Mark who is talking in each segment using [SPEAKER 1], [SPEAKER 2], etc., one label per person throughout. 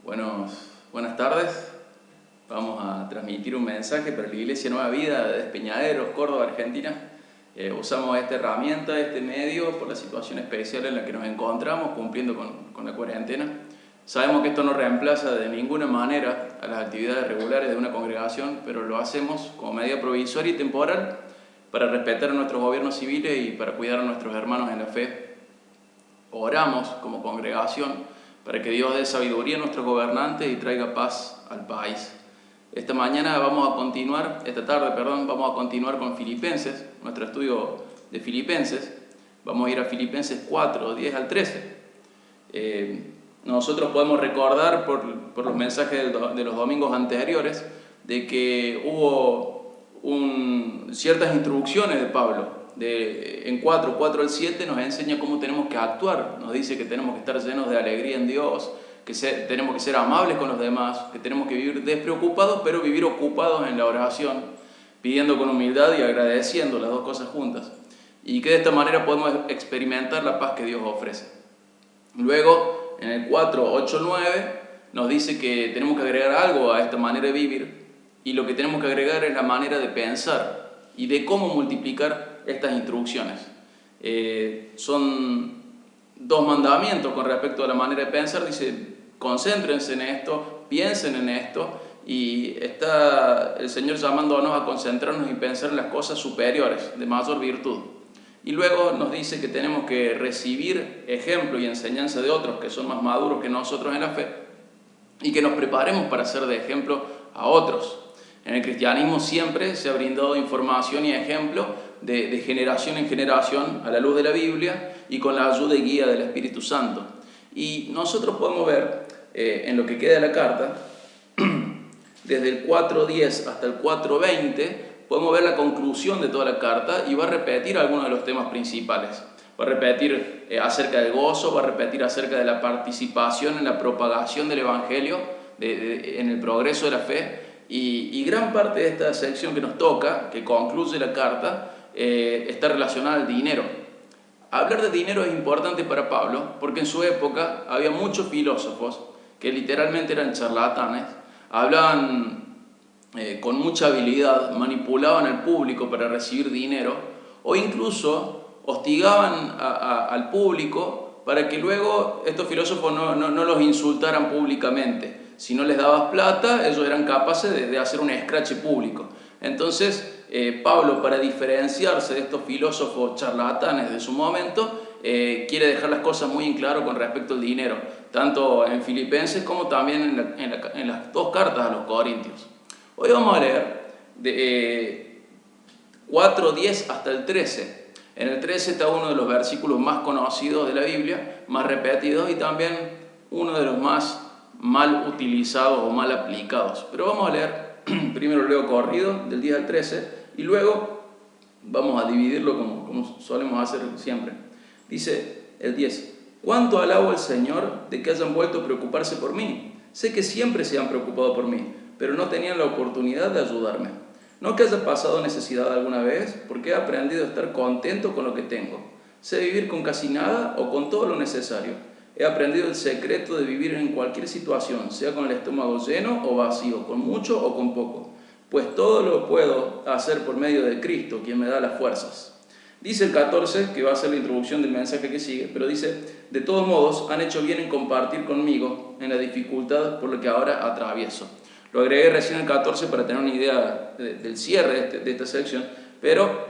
[SPEAKER 1] Buenas tardes. Vamos a transmitir un mensaje para la Iglesia Nueva Vida de Despeñaderos, Córdoba, Argentina. Usamos esta herramienta, este medio, por la situación especial en la que nos encontramos, cumpliendo con la cuarentena. Sabemos que esto no reemplaza de ninguna manera a las actividades regulares de una congregación, pero lo hacemos como medida provisoria y temporal para respetar a nuestros gobiernos civiles y para cuidar a nuestros hermanos en la fe. Oramos como congregación para que Dios dé sabiduría a nuestros gobernantes y traiga paz al país. Esta tarde, vamos a continuar con Filipenses, nuestro estudio de Filipenses. Vamos a ir a Filipenses 4, 10 al 13. Nosotros podemos recordar por los mensajes de los domingos anteriores de que hubo ciertas instrucciones de Pablo. En 4 al 7 nos enseña cómo tenemos que actuar. Nos dice que tenemos que estar llenos de alegría en Dios, que tenemos que ser amables con los demás, que tenemos que vivir despreocupados, pero vivir ocupados en la oración, pidiendo con humildad y agradeciendo, las dos cosas juntas. Y que de esta manera podemos experimentar la paz que Dios ofrece. Luego, en el 4, 8, 9, nos dice que tenemos que agregar algo a esta manera de vivir, y lo que tenemos que agregar es la manera de pensar y de cómo multiplicar estas instrucciones. Son dos mandamientos con respecto a la manera de pensar. Dice, concéntrense en esto, piensen en esto, y está el Señor llamándonos a concentrarnos y pensar en las cosas superiores, de mayor virtud. Y luego nos dice que tenemos que recibir ejemplo y enseñanza de otros que son más maduros que nosotros en la fe, y que nos preparemos para ser de ejemplo a otros. En el cristianismo siempre se ha brindado información y ejemplo de generación en generación a la luz de la Biblia y con la ayuda y guía del Espíritu Santo. Y nosotros podemos ver en lo que queda de la carta, desde el 4.10 hasta el 4.20, podemos ver la conclusión de toda la carta, y va a repetir algunos de los temas principales. Va a repetir acerca del gozo, va a repetir acerca de la participación en la propagación del Evangelio, en el progreso de la fe. Y gran parte de esta sección que nos toca, que concluye la carta, está relacionada al dinero. Hablar de dinero es importante para Pablo porque en su época había muchos filósofos que literalmente eran charlatanes, hablaban con mucha habilidad, manipulaban al público para recibir dinero, o incluso hostigaban al público para que luego estos filósofos no los insultaran públicamente. Si no les dabas plata, ellos eran capaces de hacer un escrache público. Entonces, Pablo, para diferenciarse de estos filósofos charlatanes de su momento, quiere dejar las cosas muy en claro con respecto al dinero, tanto en Filipenses como también en las dos cartas a los Corintios. Hoy vamos a leer de 4, 10 hasta el 13. En el 13 está uno de los versículos más conocidos de la Biblia, más repetidos, y también uno de los más mal utilizados o mal aplicados. Pero vamos a leer, primero leo corrido del 10 al 13, y luego vamos a dividirlo como solemos hacer siempre. Dice el 10, ¿cuánto alabo al Señor de que hayan vuelto a preocuparse por mí? Sé que siempre se han preocupado por mí, pero no tenían la oportunidad de ayudarme. No que haya pasado necesidad alguna vez, porque he aprendido a estar contento con lo que tengo. Sé vivir con casi nada o con todo lo necesario. He aprendido el secreto de vivir en cualquier situación, sea con el estómago lleno o vacío, con mucho o con poco, pues todo lo puedo hacer por medio de Cristo, quien me da las fuerzas. Dice el 14, que va a ser la introducción del mensaje que sigue, pero dice, de todos modos, han hecho bien en compartir conmigo en la dificultad por la que ahora atravieso. Lo agregué recién el 14 para tener una idea del cierre de esta sección, pero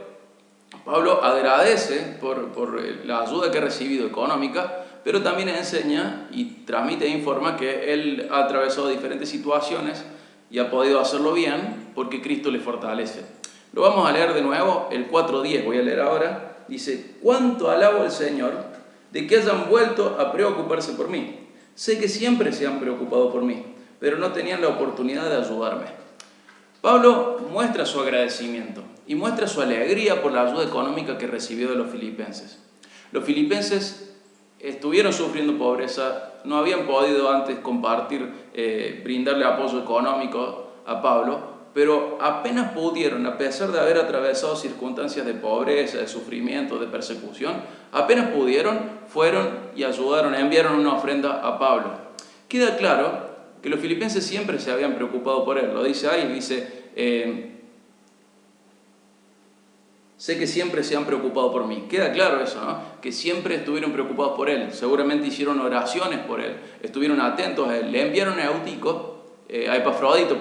[SPEAKER 1] Pablo agradece por la ayuda que ha recibido económica, pero también enseña y transmite e informa que él ha atravesado diferentes situaciones y ha podido hacerlo bien porque Cristo le fortalece. Lo vamos a leer de nuevo, el 4.10, voy a leer ahora. Dice, ¿cuánto alabo al Señor de que hayan vuelto a preocuparse por mí? Sé que siempre se han preocupado por mí, pero no tenían la oportunidad de ayudarme. Pablo muestra su agradecimiento y muestra su alegría por la ayuda económica que recibió de los filipenses. Los filipenses estuvieron sufriendo pobreza, no habían podido antes compartir, brindarle apoyo económico a Pablo, pero apenas pudieron, a pesar de haber atravesado circunstancias de pobreza, de sufrimiento, de persecución, apenas pudieron, fueron y ayudaron, enviaron una ofrenda a Pablo. Queda claro que los filipenses siempre se habían preocupado por él. Lo dice ahí, dice, sé que siempre se han preocupado por mí. Queda claro eso, ¿no? Que siempre estuvieron preocupados por él. Seguramente hicieron oraciones por él, estuvieron atentos a él. Le enviaron a Epafrodito,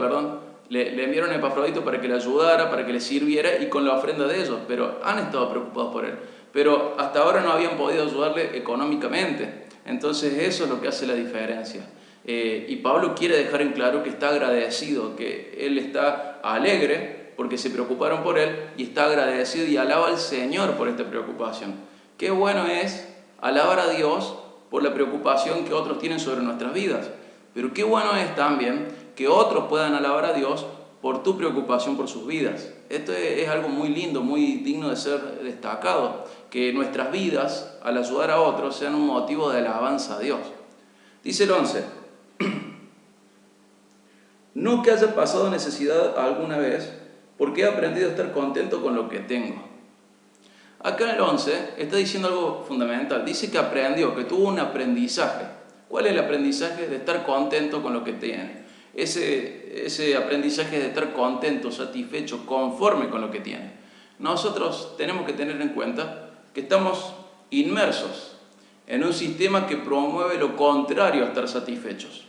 [SPEAKER 1] le enviaron a Epafrodito para que le ayudara, para que le sirviera y con la ofrenda de ellos, pero han estado preocupados por él. Pero hasta ahora no habían podido ayudarle económicamente. Entonces eso es lo que hace la diferencia. Y Pablo quiere dejar en claro que está agradecido, que él está alegre porque se preocuparon por él y está agradecido y alaba al Señor por esta preocupación. Qué bueno es alabar a Dios por la preocupación que otros tienen sobre nuestras vidas, pero qué bueno es también que otros puedan alabar a Dios por tu preocupación por sus vidas. Esto es algo muy lindo, muy digno de ser destacado, que nuestras vidas, al ayudar a otros, sean un motivo de alabanza a Dios. Dice el 11, no que haya pasado necesidad alguna vez, porque he aprendido a estar contento con lo que tengo. Acá en el 11 está diciendo algo fundamental. Dice que aprendió, que tuvo un aprendizaje. ¿Cuál es el aprendizaje? De estar contento con lo que tiene. Ese aprendizaje de estar contento, satisfecho, conforme con lo que tiene. Nosotros tenemos que tener en cuenta que estamos inmersos en un sistema que promueve lo contrario a estar satisfechos.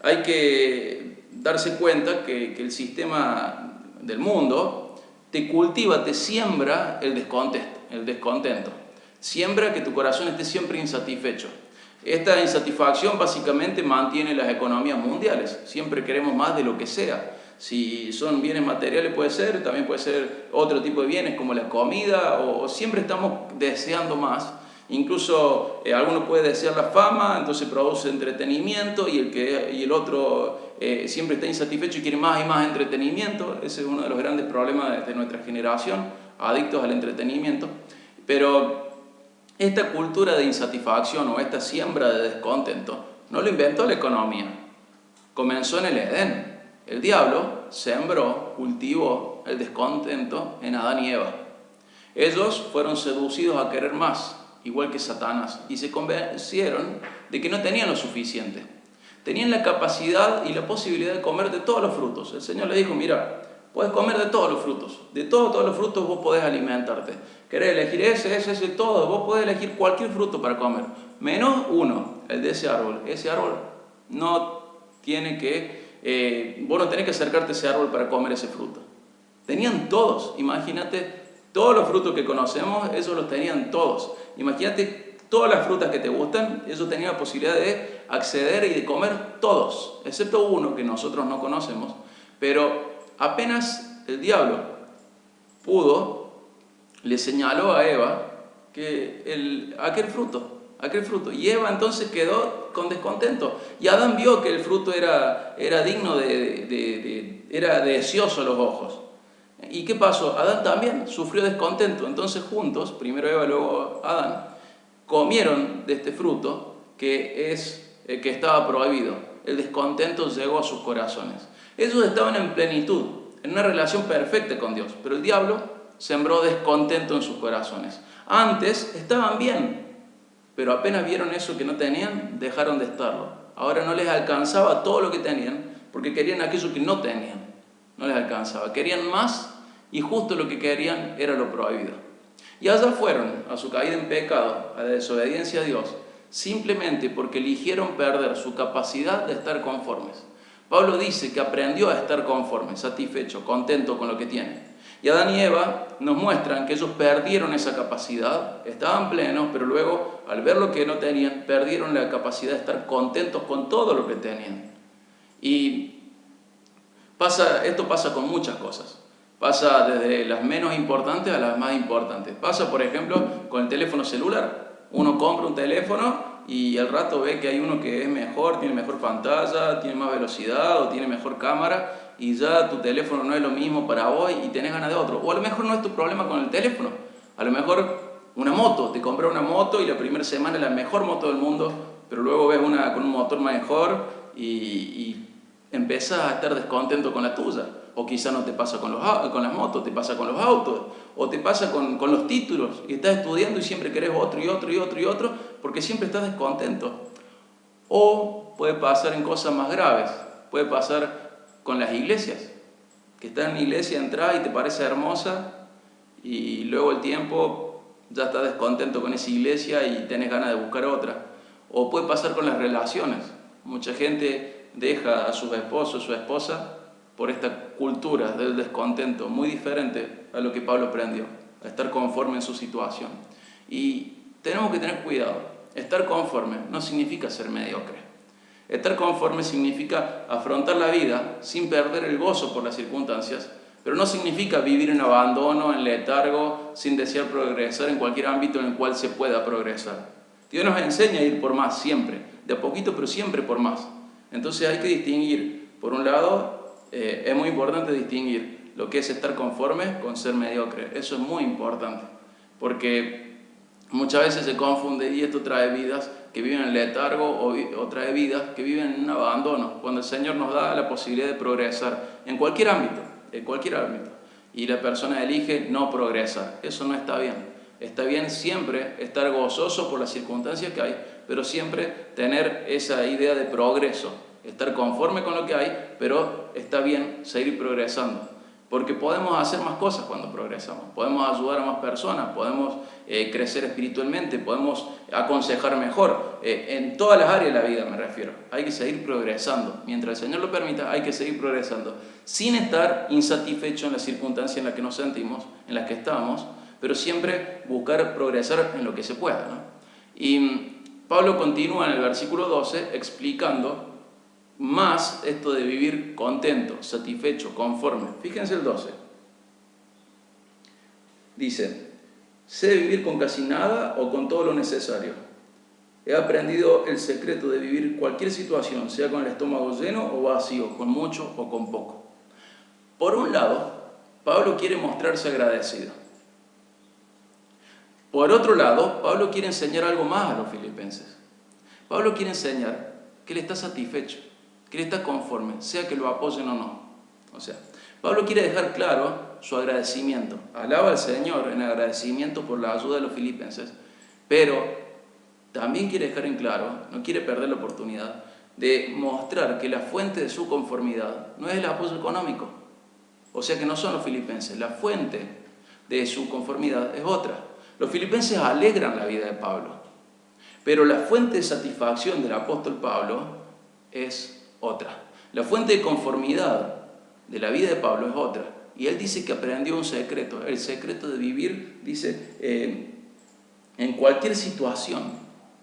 [SPEAKER 1] Hay que darse cuenta que el sistema del mundo te cultiva, te siembra el descontento. Siembra que tu corazón esté siempre insatisfecho. Esta insatisfacción básicamente mantiene las economías mundiales. Siempre queremos más de lo que sea. Si son bienes materiales puede ser, también puede ser otro tipo de bienes como la comida, o siempre estamos deseando más. Incluso alguno puede desear la fama, entonces produce entretenimiento y el otro siempre está insatisfecho y quiere más y más entretenimiento. Ese es uno de los grandes problemas de nuestra generación, adictos al entretenimiento. Pero esta cultura de insatisfacción o esta siembra de descontento no lo inventó la economía, comenzó en el Edén. El diablo sembró, cultivó el descontento en Adán y Eva. Ellos fueron seducidos a querer más, igual que Satanás, y se convencieron de que no tenían lo suficiente. Tenían la capacidad y la posibilidad de comer de todos los frutos. El Señor le dijo, mira, puedes comer de todos los frutos. De todos los frutos vos podés alimentarte. ¿Querés elegir ese, todo? Vos podés elegir cualquier fruto para comer. Menos uno, el de ese árbol. Ese árbol no tiene que... vos no tenés que acercarte a ese árbol para comer ese fruto. Tenían todos, imagínate, todos los frutos que conocemos, esos los tenían todos. Imagínate todas las frutas que te gustan, ellos tenían la posibilidad de acceder y de comer todos, excepto uno que nosotros no conocemos. Pero apenas el diablo pudo, le señaló a Eva que aquel fruto. Y Eva entonces quedó con descontento. Y Adán vio que el fruto era digno era deseoso a los ojos. ¿Y qué pasó? Adán también sufrió descontento. Entonces juntos, primero Eva, luego Adán, comieron de este fruto que estaba prohibido. El descontento llegó a sus corazones. Ellos estaban en plenitud, en una relación perfecta con Dios, pero el diablo sembró descontento en sus corazones. Antes estaban bien, pero apenas vieron eso que no tenían, dejaron de estarlo. Ahora no les alcanzaba todo lo que tenían, porque querían aquello que no tenían. No les alcanzaba, querían más y justo lo que querían era lo prohibido. Y allá fueron a su caída en pecado, a la desobediencia a Dios, simplemente porque eligieron perder su capacidad de estar conformes. Pablo dice que aprendió a estar conforme, satisfecho, contento con lo que tiene. Y Adán y Eva nos muestran que ellos perdieron esa capacidad, estaban plenos, pero luego, al ver lo que no tenían, perdieron la capacidad de estar contentos con todo lo que tenían. Y esto pasa con muchas cosas. Pasa desde las menos importantes a las más importantes. Pasa, por ejemplo, con el teléfono celular. Uno compra un teléfono y al rato ve que hay uno que es mejor, tiene mejor pantalla, tiene más velocidad o tiene mejor cámara y ya tu teléfono no es lo mismo para vos y tenés ganas de otro. O a lo mejor no es tu problema con el teléfono. A lo mejor una moto, te compras una moto y la primera semana es la mejor moto del mundo, pero luego ves una con un motor mejor y empezás a estar descontento con la tuya. O quizá no te pasa con las motos, te pasa con los autos, o te pasa con los títulos, y estás estudiando y siempre querés otro, porque siempre estás descontento. O puede pasar en cosas más graves, puede pasar con las iglesias, que estás en una iglesia, entras y te parece hermosa y luego el tiempo ya estás descontento con esa iglesia y tenés ganas de buscar otra. O puede pasar con las relaciones. Mucha gente deja a sus esposos, su esposa, por esta cultura del descontento, muy diferente a lo que Pablo aprendió, a estar conforme en su situación. Y tenemos que tener cuidado. Estar conforme no significa ser mediocre. Estar conforme significa afrontar la vida sin perder el gozo por las circunstancias, pero no significa vivir en abandono, en letargo, sin desear progresar en cualquier ámbito en el cual se pueda progresar. Dios nos enseña a ir por más siempre, de a poquito, pero siempre por más. Entonces hay que distinguir, por un lado, es muy importante distinguir lo que es estar conforme con ser mediocre. Eso es muy importante, porque muchas veces se confunde y esto trae vidas que viven en letargo o trae vidas que viven en un abandono, cuando el Señor nos da la posibilidad de progresar en cualquier ámbito, y la persona elige no progresar. Eso no está bien. Está bien siempre estar gozoso por las circunstancias que hay, pero siempre tener esa idea de progreso, estar conforme con lo que hay, pero está bien seguir progresando, porque podemos hacer más cosas cuando progresamos, podemos ayudar a más personas, podemos crecer espiritualmente, podemos aconsejar mejor, en todas las áreas de la vida me refiero. Hay que seguir progresando, mientras el Señor lo permita, hay que seguir progresando, sin estar insatisfecho en las circunstancias en las que nos sentimos, en las que estamos, pero siempre buscar progresar en lo que se pueda, ¿no? Y Pablo continúa en el versículo 12 explicando más esto de vivir contento, satisfecho, conforme. Fíjense el 12. Dice, sé vivir con casi nada o con todo lo necesario. He aprendido el secreto de vivir cualquier situación, sea con el estómago lleno o vacío, con mucho o con poco. Por un lado, Pablo quiere mostrarse agradecido. Por otro lado, Pablo quiere enseñar algo más a los filipenses. Pablo quiere enseñar que él está satisfecho, que él está conforme, sea que lo apoyen o no. O sea, Pablo quiere dejar claro su agradecimiento. Alaba al Señor en agradecimiento por la ayuda de los filipenses, pero también quiere dejar en claro, no quiere perder la oportunidad de mostrar que la fuente de su conformidad no es el apoyo económico. O sea que no son los filipenses, la fuente de su conformidad es otra. Los filipenses alegran la vida de Pablo, pero la fuente de satisfacción del apóstol Pablo es otra. La fuente de conformidad de la vida de Pablo es otra. Y él dice que aprendió un secreto, el secreto de vivir, dice, en cualquier situación.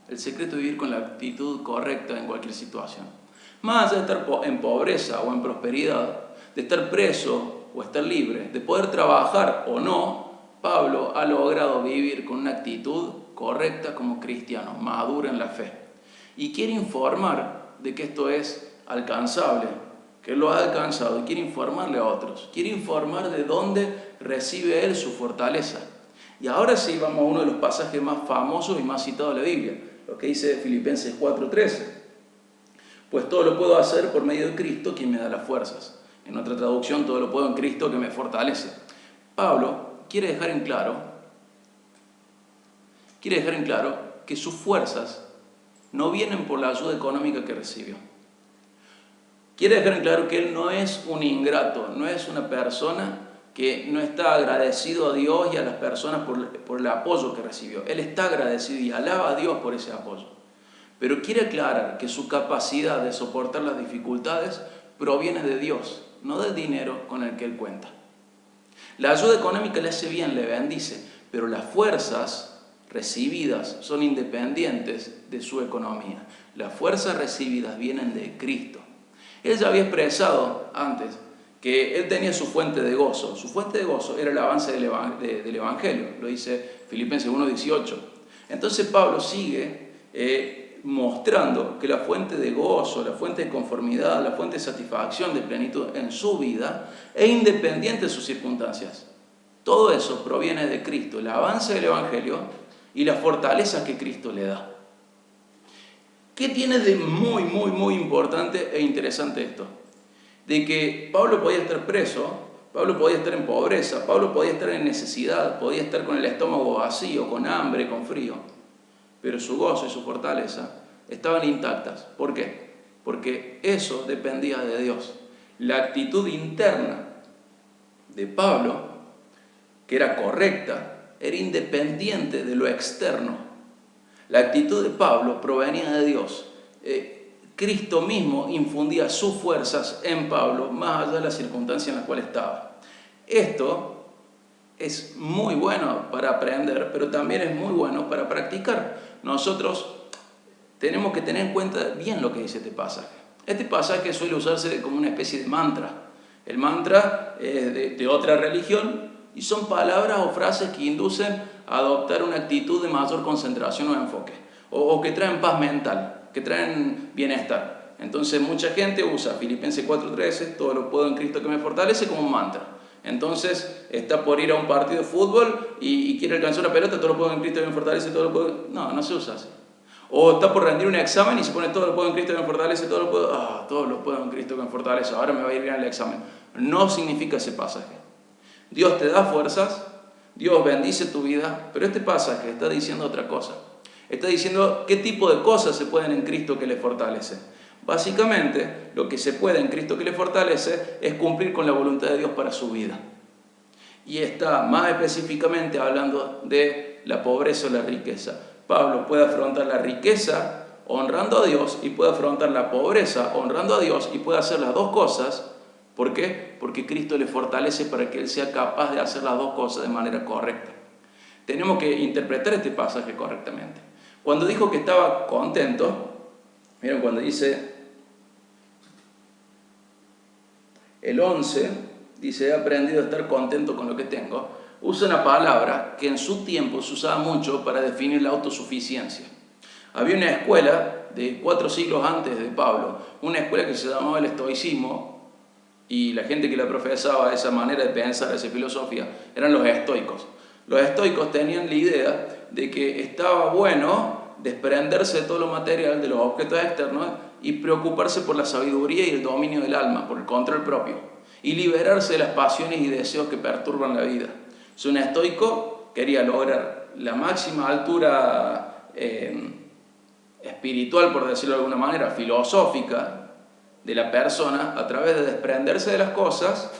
[SPEAKER 1] El secreto de vivir con la actitud correcta en cualquier situación. Más allá de estar en pobreza o en prosperidad, de estar preso o estar libre, de poder trabajar o no, Pablo ha logrado vivir con una actitud correcta como cristiano, maduro en la fe. Y quiere informar de que esto es alcanzable, que él lo ha alcanzado y quiere informarle a otros. Quiere informar de dónde recibe él su fortaleza. Y ahora sí vamos a uno de los pasajes más famosos y más citados de la Biblia, lo que dice Filipenses 4:13. Pues todo lo puedo hacer por medio de Cristo, quien me da las fuerzas. En otra traducción, todo lo puedo en Cristo que me fortalece. Pablo quiere dejar en claro que sus fuerzas no vienen por la ayuda económica que recibió. Quiere dejar en claro que él no es un ingrato, no es una persona que no está agradecido a Dios y a las personas por el apoyo que recibió. Él está agradecido y alaba a Dios por ese apoyo. Pero quiere aclarar que su capacidad de soportar las dificultades proviene de Dios, no del dinero con el que él cuenta. La ayuda económica le hace bien, le bendice, pero las fuerzas recibidas son independientes de su economía. Las fuerzas recibidas vienen de Cristo. Él ya había expresado antes que él tenía su fuente de gozo. Su fuente de gozo era el avance del Evangelio, lo dice Filipenses 1:18. Entonces Pablo sigue mostrando que la fuente de gozo, la fuente de conformidad, la fuente de satisfacción, de plenitud en su vida es independiente de sus circunstancias. Todo eso proviene de Cristo, el avance del Evangelio y la fortaleza que Cristo le da. ¿Qué tiene de muy importante e interesante esto? De que Pablo podía estar preso, Pablo podía estar en pobreza, Pablo podía estar en necesidad, podía estar con el estómago vacío, con hambre, con frío. Pero su gozo y su fortaleza estaban intactas. ¿Por qué? Porque eso dependía de Dios. La actitud interna de Pablo, que era correcta, era independiente de lo externo. La actitud de Pablo provenía de Dios. Cristo mismo infundía sus fuerzas en Pablo, más allá de las circunstancias en las cuales estaba. Esto es muy bueno para aprender, pero también es muy bueno para practicar. Nosotros tenemos que tener en cuenta bien lo que dice este pasaje. Este pasaje suele usarse como una especie de mantra. El mantra es de otra religión y son palabras o frases que inducen a adoptar una actitud de mayor concentración o enfoque, o que traen paz mental, que traen bienestar. Entonces mucha gente usa Filipenses 4:13, todo lo puedo en Cristo que me fortalece, como un mantra. Entonces está por ir a un partido de fútbol y quiere alcanzar una pelota, todo lo puedo en Cristo que me fortalece, todo lo puedo... No se usa así. O está por rendir un examen y se pone todo lo puedo en Cristo que me fortalece, todo lo puedo en Cristo que me fortalece, ahora me va a ir bien el examen. No significa ese pasaje. Dios te da fuerzas, Dios bendice tu vida, pero este pasaje está diciendo otra cosa. Está diciendo qué tipo de cosas se pueden en Cristo que le fortalece. Básicamente, lo que se puede en Cristo que le fortalece es cumplir con la voluntad de Dios para su vida. Y está más específicamente hablando de la pobreza o la riqueza. Pablo puede afrontar la riqueza honrando a Dios y puede afrontar la pobreza honrando a Dios y puede hacer las dos cosas. ¿Por qué? Porque Cristo le fortalece para que él sea capaz de hacer las dos cosas de manera correcta. Tenemos que interpretar este pasaje correctamente. Cuando dijo que estaba contento, miren cuando dice el 11, dice, he aprendido a estar contento con lo que tengo, usa una palabra que en su tiempo se usaba mucho para definir la autosuficiencia. Había una escuela de 4 siglos antes de Pablo, una escuela que se llamaba el estoicismo, y la gente que la profesaba, esa manera de pensar, esa filosofía, eran los estoicos. Los estoicos tenían la idea de que estaba bueno desprenderse de todo lo material, de los objetos externos, y preocuparse por la sabiduría y el dominio del alma, por el control propio, y liberarse de las pasiones y deseos que perturban la vida. Si un estoico quería lograr la máxima altura espiritual, por decirlo de alguna manera, filosófica de la persona, a través de desprenderse de las cosas,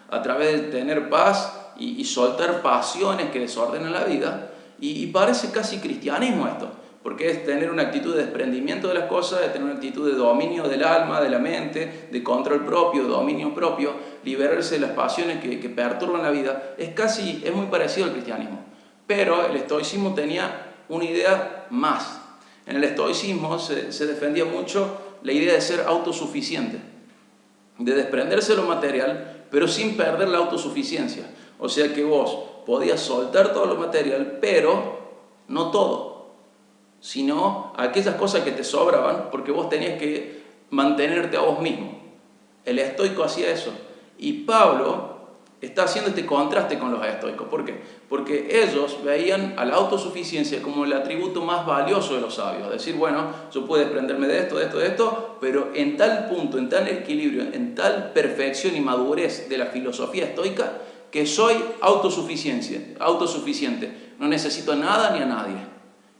[SPEAKER 1] a través de tener paz y soltar pasiones que desordenan la vida, y parece casi cristianismo esto, porque es tener una actitud de desprendimiento de las cosas, de tener una actitud de dominio del alma, de la mente, de control propio, de dominio propio, liberarse de las pasiones que perturban la vida. Es muy parecido al cristianismo, pero el estoicismo tenía una idea más. En el estoicismo se defendía mucho la idea de ser autosuficiente, de desprenderse de lo material, pero sin perder la autosuficiencia. O sea que vos podías soltar todo lo material, pero no todo, sino aquellas cosas que te sobraban, porque vos tenías que mantenerte a vos mismo. El estoico hacía eso. Y Pablo está haciendo este contraste con los estoicos. ¿Por qué? Porque ellos veían a la autosuficiencia como el atributo más valioso de los sabios. Decir, bueno, yo puedo desprenderme de esto, pero en tal punto, en tal equilibrio, en tal perfección y madurez de la filosofía estoica, que soy autosuficiente. No necesito a nada ni a nadie.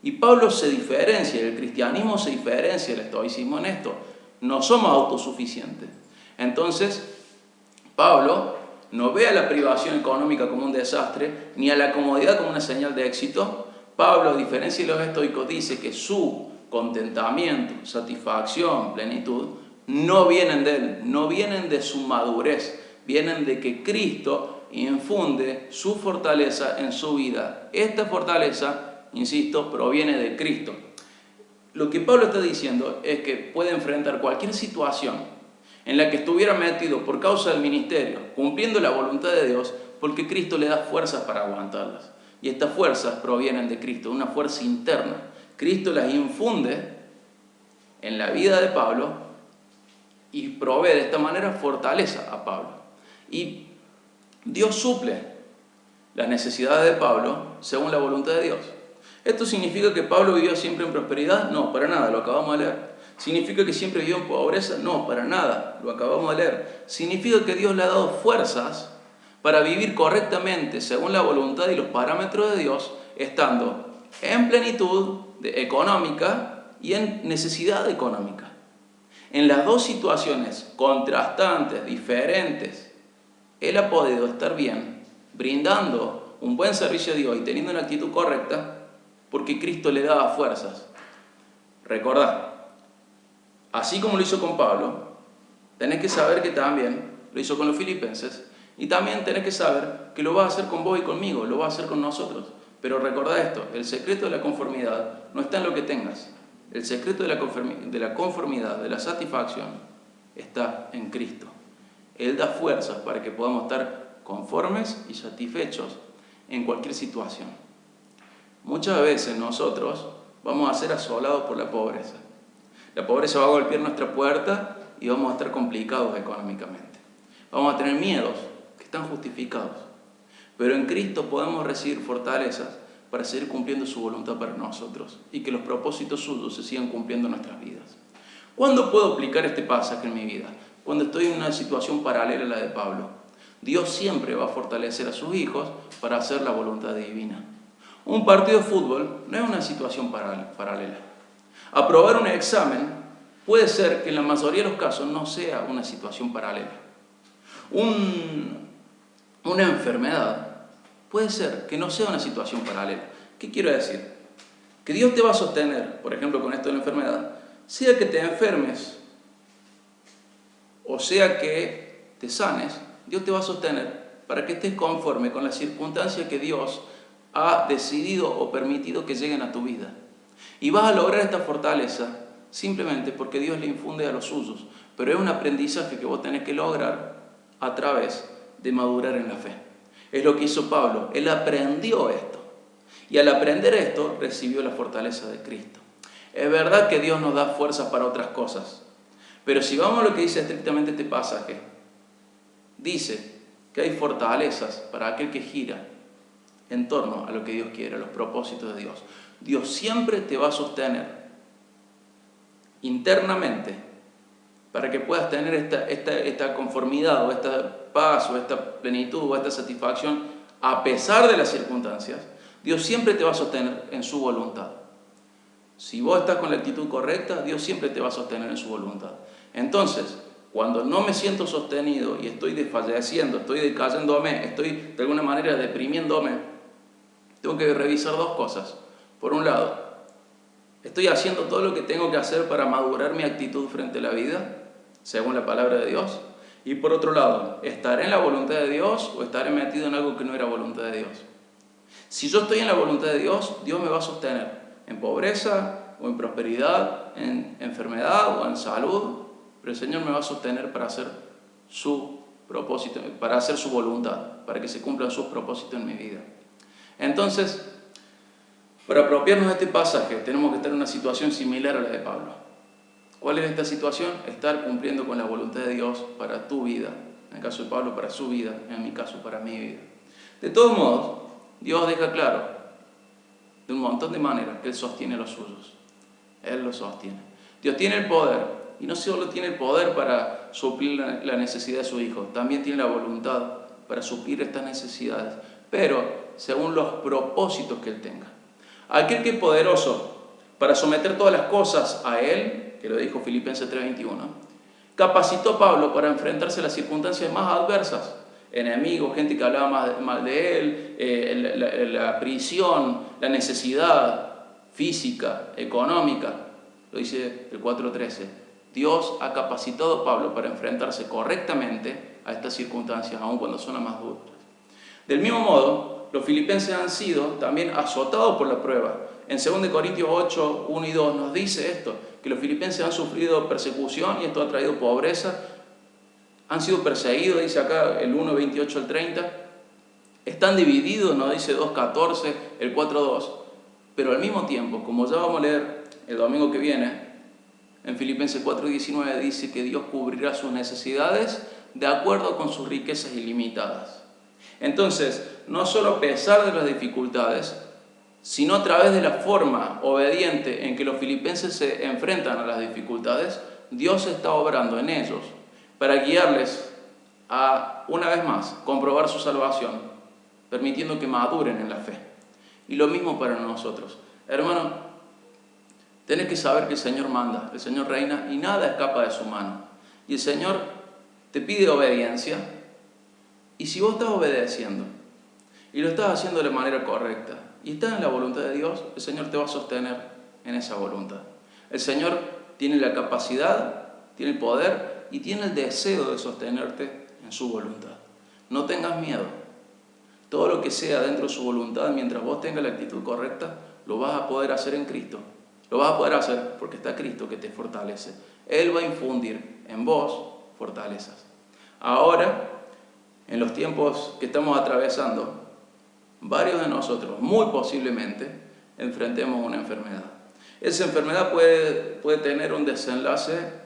[SPEAKER 1] Y Pablo se diferencia, el cristianismo se diferencia del estoicismo en esto. No somos autosuficientes. Entonces, Pablo no ve a la privación económica como un desastre, ni a la comodidad como una señal de éxito. Pablo, a diferencia de los estoicos, dice que su contentamiento, satisfacción, plenitud, no vienen de él, no vienen de su madurez, vienen de que Cristo infunde su fortaleza en su vida. Esta fortaleza, insisto, proviene de Cristo. Lo que Pablo está diciendo es que puede enfrentar cualquier situación en la que estuviera metido por causa del ministerio, cumpliendo la voluntad de Dios, porque Cristo le da fuerzas para aguantarlas. Y estas fuerzas provienen de Cristo, una fuerza interna. Cristo las infunde en la vida de Pablo y provee de esta manera fortaleza a Pablo. Y Dios suple las necesidades de Pablo según la voluntad de Dios. ¿Esto significa que Pablo vivió siempre en prosperidad? No, para nada, lo acabamos de leer. ¿Significa que siempre vivió en pobreza? No, para nada, lo acabamos de leer. ¿Significa que Dios le ha dado fuerzas para vivir correctamente según la voluntad y los parámetros de Dios, estando en plenitud económica y en necesidad económica. En las dos situaciones contrastantes, diferentes, él ha podido estar bien, brindando un buen servicio a Dios y teniendo una actitud correcta, porque Cristo le daba fuerzas. Recordá, así como lo hizo con Pablo, tenés que saber que también lo hizo con los filipenses, y también tenés que saber que lo va a hacer con vos y conmigo, lo va a hacer con nosotros. Pero recordá esto, el secreto de la conformidad no está en lo que tengas. El secreto de la conformidad, de la satisfacción, está en Cristo. Él da fuerzas para que podamos estar conformes y satisfechos en cualquier situación. Muchas veces nosotros vamos a ser asolados por la pobreza. La pobreza va a golpear nuestra puerta y vamos a estar complicados económicamente. Vamos a tener miedos que están justificados. Pero en Cristo podemos recibir fortalezas para seguir cumpliendo su voluntad para nosotros y que los propósitos suyos se sigan cumpliendo en nuestras vidas. ¿Cuándo puedo aplicar este pasaje en mi vida? Cuando estoy en una situación paralela a la de Pablo. Dios siempre va a fortalecer a sus hijos para hacer la voluntad divina. Un partido de fútbol no es una situación paralela. Aprobar un examen puede ser que en la mayoría de los casos no sea una situación paralela. Una enfermedad puede ser que no sea una situación paralela. ¿Qué quiero decir? Que Dios te va a sostener, por ejemplo con esto de la enfermedad, sea que te enfermes o sea que te sanes, Dios te va a sostener para que estés conforme con las circunstancias que Dios ha decidido o permitido que lleguen a tu vida. Y vas a lograr esta fortaleza simplemente porque Dios le infunde a los suyos. Pero es un aprendizaje que vos tenés que lograr a través de madurar en la fe. Es lo que hizo Pablo. Él aprendió esto. Y al aprender esto, recibió la fortaleza de Cristo. Es verdad que Dios nos da fuerzas para otras cosas. Pero si vamos a lo que dice estrictamente este pasaje, dice que hay fortalezas para aquel que gira en torno a lo que Dios quiere, a los propósitos de Dios. Dios siempre te va a sostener internamente para que puedas tener esta conformidad o esta paz o esta plenitud o esta satisfacción a pesar de las circunstancias. Dios siempre te va a sostener en su voluntad. Si vos estás con la actitud correcta, Dios siempre te va a sostener en su voluntad. Entonces, cuando no me siento sostenido y estoy desfalleciendo, estoy decayéndome, estoy de alguna manera deprimiéndome, tengo que revisar dos cosas. Por un lado, ¿estoy haciendo todo lo que tengo que hacer para madurar mi actitud frente a la vida, según la palabra de Dios? Y por otro lado, ¿estaré en la voluntad de Dios o estaré metido en algo que no era voluntad de Dios? Si yo estoy en la voluntad de Dios, Dios me va a sostener en pobreza o en prosperidad, en enfermedad o en salud, pero el Señor me va a sostener para hacer su propósito, para hacer su voluntad, para que se cumplan sus propósitos en mi vida. Entonces, para apropiarnos de este pasaje, tenemos que estar en una situación similar a la de Pablo. ¿Cuál es esta situación? Estar cumpliendo con la voluntad de Dios para tu vida. En el caso de Pablo, para su vida. En mi caso, para mi vida. De todos modos, Dios deja claro, de un montón de maneras, que Él sostiene a los suyos. Él los sostiene. Dios tiene el poder, y no solo tiene el poder para suplir la necesidad de su Hijo, también tiene la voluntad para suplir estas necesidades, pero según los propósitos que Él tenga. Aquel que es poderoso para someter todas las cosas a Él, que lo dijo Filipenses 3:21, capacitó a Pablo para enfrentarse a las circunstancias más adversas, enemigos, gente que hablaba mal de él, la prisión, la necesidad física, económica. Lo dice el 4:13. Dios ha capacitado a Pablo para enfrentarse correctamente a estas circunstancias, aun cuando son las más duras. Del mismo modo, los filipenses han sido también azotados por la prueba. En 2 Corintios 8, 1 y 2 nos dice esto, que los filipenses han sufrido persecución y esto ha traído pobreza. Han sido perseguidos, dice acá el 1, 28 al 30. Están divididos, nos dice 2.14, el 4.2. Pero al mismo tiempo, como ya vamos a leer el domingo que viene, en Filipenses 4:19 dice que Dios cubrirá sus necesidades de acuerdo con sus riquezas ilimitadas. Entonces, no solo a pesar de las dificultades, sino a través de la forma obediente en que los filipenses se enfrentan a las dificultades, Dios está obrando en ellos para guiarles a, una vez más, comprobar su salvación, permitiendo que maduren en la fe. Y lo mismo para nosotros. Hermano, Tenés que saber que el Señor manda, el Señor reina y nada escapa de su mano. Y el Señor te pide obediencia. Y si vos estás obedeciendo y lo estás haciendo de la manera correcta y estás en la voluntad de Dios, el Señor te va a sostener en esa voluntad. El Señor tiene la capacidad, tiene el poder y tiene el deseo de sostenerte en su voluntad. No tengas miedo. Todo lo que sea dentro de su voluntad, mientras vos tengas la actitud correcta, lo vas a poder hacer en Cristo. Lo vas a poder hacer porque está Cristo que te fortalece. Él va a infundir en vos fortalezas. Ahora, en los tiempos que estamos atravesando, varios de nosotros, muy posiblemente, enfrentemos una enfermedad. Esa enfermedad puede tener un desenlace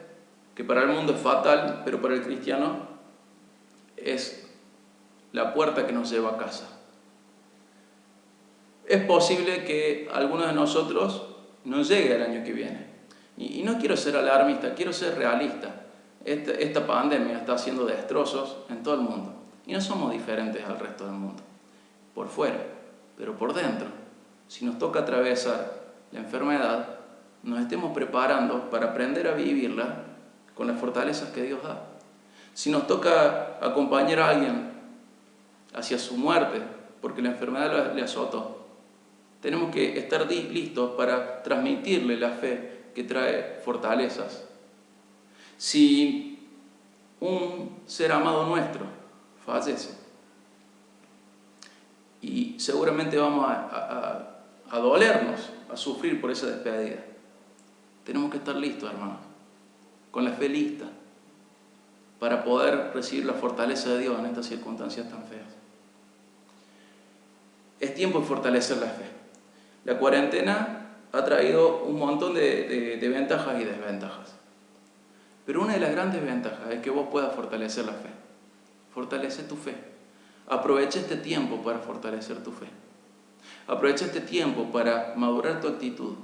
[SPEAKER 1] que para el mundo es fatal, pero para el cristiano es la puerta que nos lleva a casa. Es posible que algunos de nosotros no llegue el año que viene. Y no quiero ser alarmista, quiero ser realista. Esta pandemia está haciendo destrozos en todo el mundo. Y no somos diferentes al resto del mundo. Por fuera, pero por dentro. Si nos toca atravesar la enfermedad, nos estemos preparando para aprender a vivirla con las fortalezas que Dios da. Si nos toca acompañar a alguien hacia su muerte, porque la enfermedad le azotó, tenemos que estar listos para transmitirle la fe que trae fortalezas. Si un ser amado nuestro fallece, y seguramente vamos a dolernos, a sufrir por esa despedida, tenemos que estar listos, hermanos, con la fe lista, para poder recibir la fortaleza de Dios en estas circunstancias tan feas. Es tiempo de fortalecer la fe. La cuarentena ha traído un montón de ventajas y desventajas. Pero una de las grandes ventajas es que vos puedas fortalecer la fe. Fortalece tu fe. Aprovecha este tiempo para fortalecer tu fe. Aprovecha este tiempo para madurar tu actitud,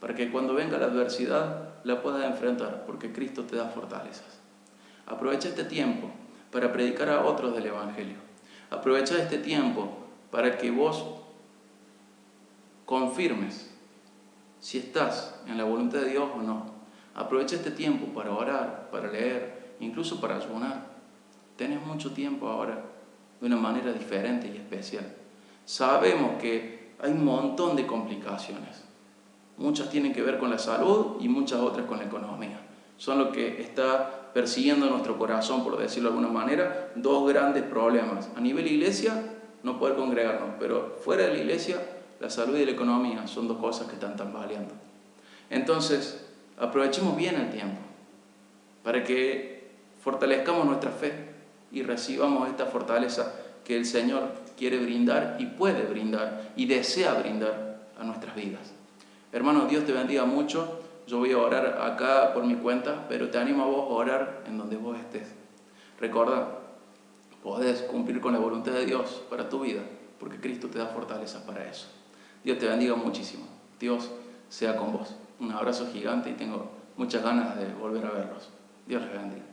[SPEAKER 1] para que cuando venga la adversidad la puedas enfrentar, porque Cristo te da fortalezas. Aprovecha este tiempo para predicar a otros del Evangelio. Aprovecha este tiempo para que vos confirmes si estás en la voluntad de Dios o no. Aprovecha este tiempo para orar, para leer, incluso para ayunar. Tenés mucho tiempo ahora de una manera diferente y especial. Sabemos que hay un montón de complicaciones. Muchas tienen que ver con la salud y muchas otras con la economía. Son lo que está persiguiendo nuestro corazón, por decirlo de alguna manera, dos grandes problemas. A nivel iglesia, no poder congregarnos, pero fuera de la iglesia, la salud y la economía son dos cosas que están tambaleando. Entonces, aprovechemos bien el tiempo para que fortalezcamos nuestra fe y recibamos esta fortaleza que el Señor quiere brindar y puede brindar y desea brindar a nuestras vidas. Hermano, Dios te bendiga mucho. Yo voy a orar acá por mi cuenta, pero te animo a vos a orar en donde vos estés. Recuerda, podés cumplir con la voluntad de Dios para tu vida, porque Cristo te da fortaleza para eso. Dios te bendiga muchísimo. Dios sea con vos. Un abrazo gigante y tengo muchas ganas de volver a verlos. Dios les bendiga.